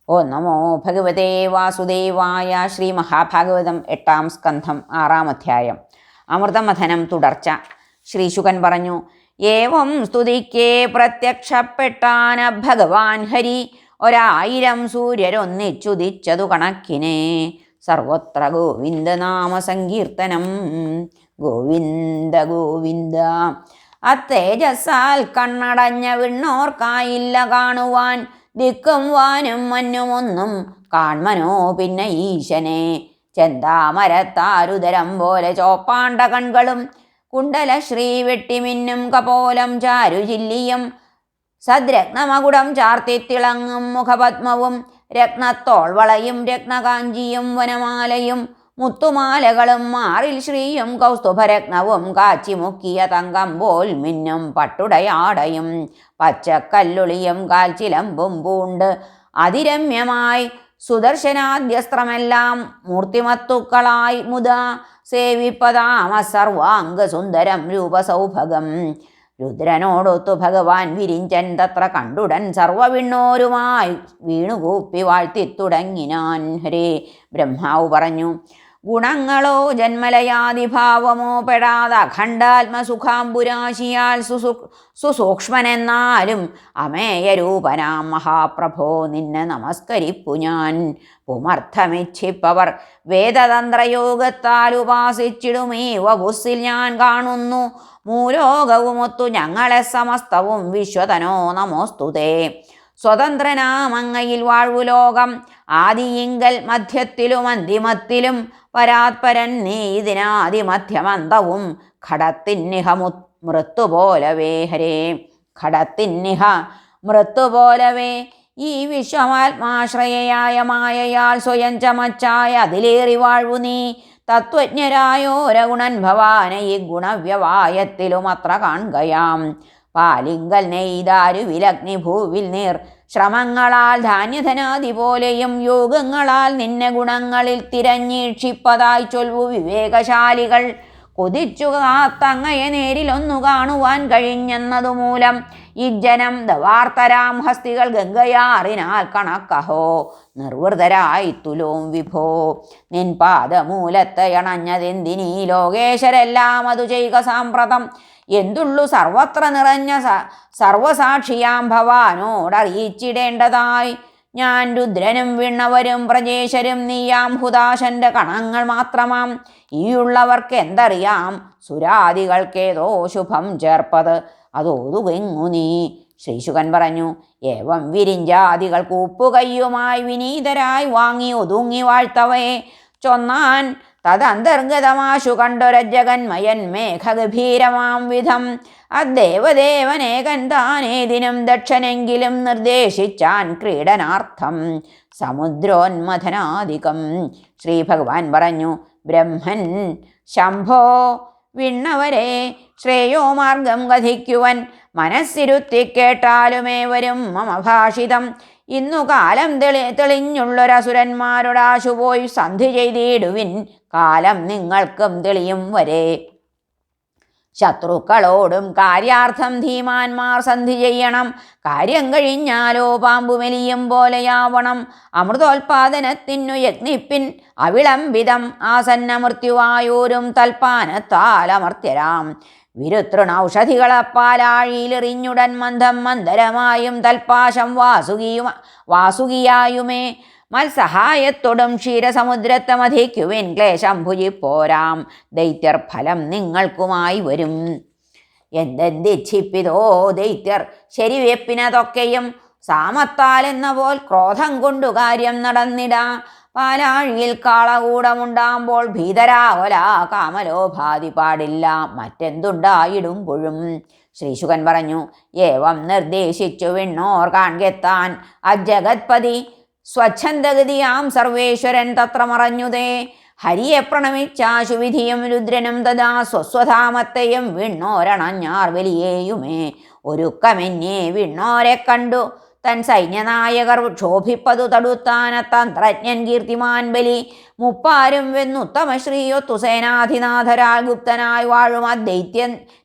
ഓ നമോ ഭഗവതേ വാസുദേവായ. ശ്രീ മഹാഭാഗവതം 8-ാം സ്കന്ധം 6-ാം അധ്യായം. അമൃതമഥനം തുടർച്ച. ശ്രീശുകൻ പറഞ്ഞു: ഏവം സ്തുതിക്കേ പ്രത്യക്ഷപ്പെട്ടാന ഭഗവാൻ ഹരി. 1000 സൂര്യരൊന്നിച്ചുദിച്ചതു കണക്കിനെ. സർവത്ര ഗോവിന്ദനാമ സങ്കീർത്തനം. ഗോവിന്ദ ഗോവിന്ദ. അത്തേജസ്സാൽ കണ്ണടഞ്ഞ വിണ്ണോർക്കായില്ല കാണുവാൻ. ദിക്കും വാനും മഞ്ഞുമൊന്നും കാൺമനോ പിന്നെ ഈശനെ. ചെന്താമരത്താരുതരം പോലെ ചോപ്പാണ്ട കൺകളും കുണ്ടല ശ്രീ വെട്ടിമിന്നും കപോലം ചാരുചില്ലിയും സദ്രത്നമകുടം ചാർത്തിത്തിളങ്ങും മുഖപത്മവും രത്നത്തോൾവളയും രത്നകാഞ്ചിയും വനമാലയും മുത്തുമാലകളും മാറിൽ ശ്രീയും കൗസ്തുഭരത്നവും കാച്ചിമുക്കിയ തങ്കം പോൽ മിന്നും പട്ടുടയാടയും പച്ചക്കല്ലുളിയും കാൽച്ചിലമ്പും പൂണ്ട് അതിരമ്യമായി സുദർശനാദ്യസ്ത്രമെല്ലാം മൂർത്തിമത്തുക്കളായി മുതാ സേവിപ്പതാമ സർവാംഗസുന്ദരം രൂപസൗഭഗം. രുദ്രനോടൊത്തു ഭഗവാൻ വിരിഞ്ചൻ തത്ര കണ്ടുടൻ സർവവിണ്ണോരുമായി വീണുകൂപ്പി വാഴ്ത്തിത്തുടങ്ങിനാൻ. ഹരേ. ബ്രഹ്മാവ് പറഞ്ഞു: ഗുണങ്ങളോ ജന്മലയാദിഭാവമോ പെടാതെ അഖണ്ഡാത്മസുഖാംബുരാശിയാൽ സുസൂക്ഷ്മനെന്നാലും അമേയരൂപനാം മഹാപ്രഭോ നിന്നെ നമസ്കരിപ്പു ഞാൻ. പുമർത്ഥമിച്ഛിപ്പവർ വേദതന്ത്രയോഗത്താൽ ഉപാസിച്ചിടുമീ വപുസ്സിൽ ഞാൻ കാണുന്നു. മൂലോകവുമൊത്തു ഞങ്ങളെ സമസ്തവും വിശ്വതനോ നമോസ്തുതേ. സ്വതന്ത്രനാമങ്ങയിൽ വാഴ്വുലോകം ആദിയിങ്കൽ മധ്യത്തിലും അന്തിമത്തിലും പരാത്പരൻ നീ ഇതിനാദിമധ്യമന്തവും. ഘടത്തിന്നിഹ മൃത്തുപോലവേ. ഹരേ. ഘടത്തിന്നിഹ മൃത്തുപോലവേ. ഈ വിശ്വമാത്മാശ്രയയായ മായയാൽ സ്വയം ചമച്ചായ അതിലേറി വാഴ്വു നീ. തത്വജ്ഞരായോരഗുണൻ ഭവാന ഈ ഗുണവ്യവായത്തിലും അത്ര കാൺകയാം. പാലിങ്കൽ നെയ്താരു വിലഗ്നി ഭൂവിൽ നീർ ശ്രമങ്ങളാൽ ധാന്യധനാദി പോലെയും യോഗങ്ങളാൽ നിന്നെ ഗുണങ്ങളിൽ തിരഞ്ഞീക്ഷിപ്പതായി ചൊൽവു വിവേകശാലികൾ. കൊതിച്ചു കാത്തങ്ങയെ നേരിലൊന്നു കാണുവാൻ കഴിഞ്ഞെന്നതുമൂലം ഇജ്ജനം ദവാർത്തരാം ഹസ്തികൾ ഗംഗയാറിനാൽ കണക്കഹോ നിർവൃതരായി തുലോം വിഭോ. നിൻ പാദമൂലത്തയണഞ്ഞതെന്തിനീ ലോകേശരെല്ലാം അതു ചെയ്യുക സാമ്പ്രതം. എന്തുള്ളു സർവത്ര നിറഞ്ഞ സർവസാക്ഷിയാം ഭവാനോടറിയിച്ചിടേണ്ടതായി. ഞാൻ രുദ്രനും വിണ്ണവരും പ്രജേശരും നീയാം ഹുദാശന്റെ കണങ്ങൾ മാത്രമാം. ഈയുള്ളവർക്ക് എന്തറിയാം സുരാദികൾക്കേതോ ശുഭം ചേർപ്പത് അതോതുവെങ്ങു നീ. ശ്രീശുകൻ പറഞ്ഞു: ഏവം വിരിഞ്ചാദികൾ കൂപ്പുകയ്യുമായി വിനീതരായി വാങ്ങി ഒതുങ്ങി വാഴ്ത്തവയെ ചൊന്നാൻ. തദന്തർഗതമാശു കണ്ടൊരജഗന്മയൻ മേഘഗഭീരമാം വിധം. അദ്ദേവദേവനേകൻ താനേതിനും ദക്ഷനെങ്കിലും നിർദ്ദേശിച്ചാൻ ക്രീഡനാർത്ഥം സമുദ്രോന്മഥനാദികം. ശ്രീ ഭഗവാൻ പറഞ്ഞു: ബ്രഹ്മൻ ശംഭോ വിണ്ണവരെ ശ്രേയോ മാർഗം കഥിക്കുവൻ മനസ്സിരുത്തി കേട്ടാലുമേവരും മമ ഭാഷിതം. ഇന്നു കാലം തെളിഞ്ഞുള്ളൊരസുരന്മാരോടാശുപോയി സന്ധി ചെയ്തിടുവിൻ. കാലം നിങ്ങൾക്കും തെളിയും വരെ. ശത്രുക്കളോടും കാര്യാർത്ഥം ധീമാന്മാർ സന്ധി ചെയ്യണം. കാര്യം കഴിഞ്ഞാലോ പാമ്പുമെലിയും പോലെയാവണം. അമൃതോൽപാദനത്തിനു യത്നിപ്പിൻ അവിളംബിതം. ആസന്നമൃത്യുവായോരും തൽപ്പാനത്താൽ അമർത്യരാം. വിരുത്തൃണൌഷധികളപ്പാലാഴിയിലെറിഞ്ഞുടൻ മന്ദം മന്ദരമായും തൽപ്പാശം വാസുകിയായുമേ. മത്സഹായത്തോടും ക്ഷീരസമുദ്രത്തെ മഥിക്കുവിൻ. ക്ലേശം ഭുജിപ്പോരാം ദൈത്യർ ഫലം നിങ്ങൾക്കുമായി വരും. എന്തെന്തിച്ഛിപ്പിതോ ദൈത്യർ ശരിവെപ്പിനതൊക്കെയും. സാമത്താലെന്ന പോൽ ക്രോധം കൊണ്ടു കാര്യം നടന്നിടാ. പാലാഴിയിൽ കാളകൂടമുണ്ടാകുമ്പോൾ ഭീതരാകൊല കാമലോഭാതി പാടില്ല മറ്റെന്തുണ്ടായിടുമ്പോഴും. ശ്രീശുകൻ പറഞ്ഞു: ഏവം നിർദ്ദേശിച്ചു വിണ്ണോർ കാൺകെത്താൻ അജഗത്പതി. സ്വച്ഛന്ദഗതിയാം സർവേശ്വരൻ തത്ര മറഞ്ഞുതേ. ഹരിയെ പ്രണമിച്ചാശു വിധിയും രുദ്രനും തഥാ സ്വസ്വധാമത്തെയും വിണ്ണോരണഞ്ഞാർ വലിയേയുമേ. ഒരുക്കമെന്നേ വിണ്ണോരെ കണ്ടു തൻ സൈന്യനായകർ ക്ഷോഭിപ്പതു തടുത്താന തന്ത്രജ്ഞൻ കീർത്തിമാൻ ബലി. മുപ്പാരും വെന്നുത്തമശ്രീയൊത്തു സേനാധിനാഥരാൽ ഗുപ്തനായി വാഴും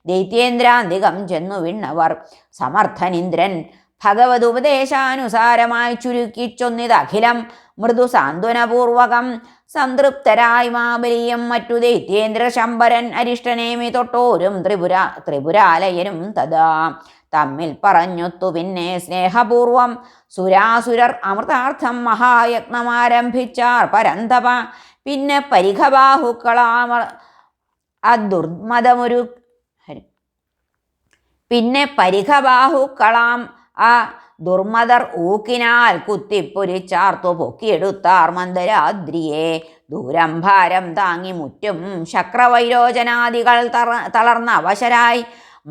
ദൈത്യേന്ദ്രാന്തികം ചെന്നു വിണ്ണവർ. സമർത്ഥനിന്ദ്രൻ ഭഗവതുപദേശാനുസാരമായി ചുരുക്കിച്ചൊന്നിതഖിലം മൃദു സാന്ത്വനപൂർവകം. സംതൃപ്തരായി മാബലിയും മറ്റു ദൈത്യേന്ദ്ര ശമ്പരൻ അരിഷ്ടനേമി തൊട്ടോരും ത്രിപുരാലയനും തഥാ തമ്മിൽ പറഞ്ഞൊത്തു പിന്നെ സ്നേഹപൂർവം സുരാസുരർ അമൃതാർത്ഥം മഹായജ്ഞമാരംഭിച്ചാർ പരന്തപ. പിന്നെ പരിഘബാഹുക്കളാമ അദുർമദമൊരു പിന്നെ പരിഘബാഹുക്കളാം ആ ദുർമദർ ഊക്കിനാൽ കുത്തിപ്പൊരിച്ചാർത്തു പൊക്കിയെടുത്താർ മന്ദരാദ്രിയെ. ദൂരം ഭാരം താങ്ങി മുറ്റും ശക്രവൈരോചനാദികൾ തളർന്ന അവശരായി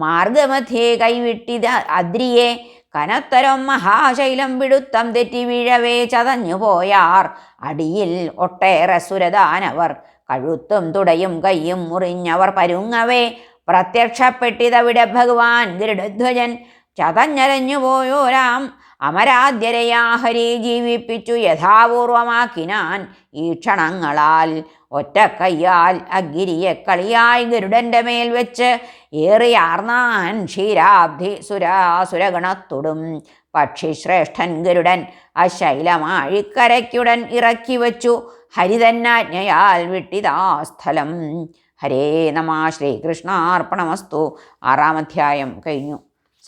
മാർഗമധ്യേ കൈവിട്ടിത അദ്രിയെ. കനത്തരം മഹാശൈലം പിടുത്തം തെറ്റി വീഴവേ ചതഞ്ഞു പോയാർ അടിയിൽ ഒട്ടേറെ സുരദാനവർ. കഴുത്തും തുടയും കയ്യും മുറിഞ്ഞവർ പരുങ്ങവേ പ്രത്യക്ഷപ്പെട്ടിതവിടെ ഭഗവാൻ ഗരുഡധ്വജൻ. ചതഞ്ഞരഞ്ഞു പോയോരാം അമരാദ്യരയാ ഹരി ജീവിപ്പിച്ചു യഥാപൂർവമാക്കിനാൻ ഈ ക്ഷണങ്ങളാൽ. ഒറ്റക്കയ്യാൽ അഗിരിയെ കളിയായി ഗരുഡന്റെ മേൽ വെച്ച് ഏറിയാർന്നാൻ ക്ഷീരാബ്ധി സുരാസുരഗണത്തൊടും. പക്ഷിശ്രേഷ്ഠൻ ഗരുഡൻ അശൈലമാഴിക്കരയ്ക്കുടൻ ഇറക്കി വച്ചു ഹരിതന്നാജ്ഞയാൽ വിട്ടിതാ സ്ഥലം. ഹരേ നമഃ. ശ്രീകൃഷ്ണാർപ്പണമസ്തു. 6-ാം അധ്യായം കഴിഞ്ഞു.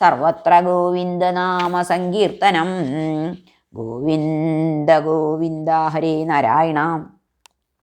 സർവത്ര ഗോവിന്ദനാമ സങ്കീർത്തനം. ഗോവിന്ദ ഗോവിന്ദ. ഹരേ നാരായണ.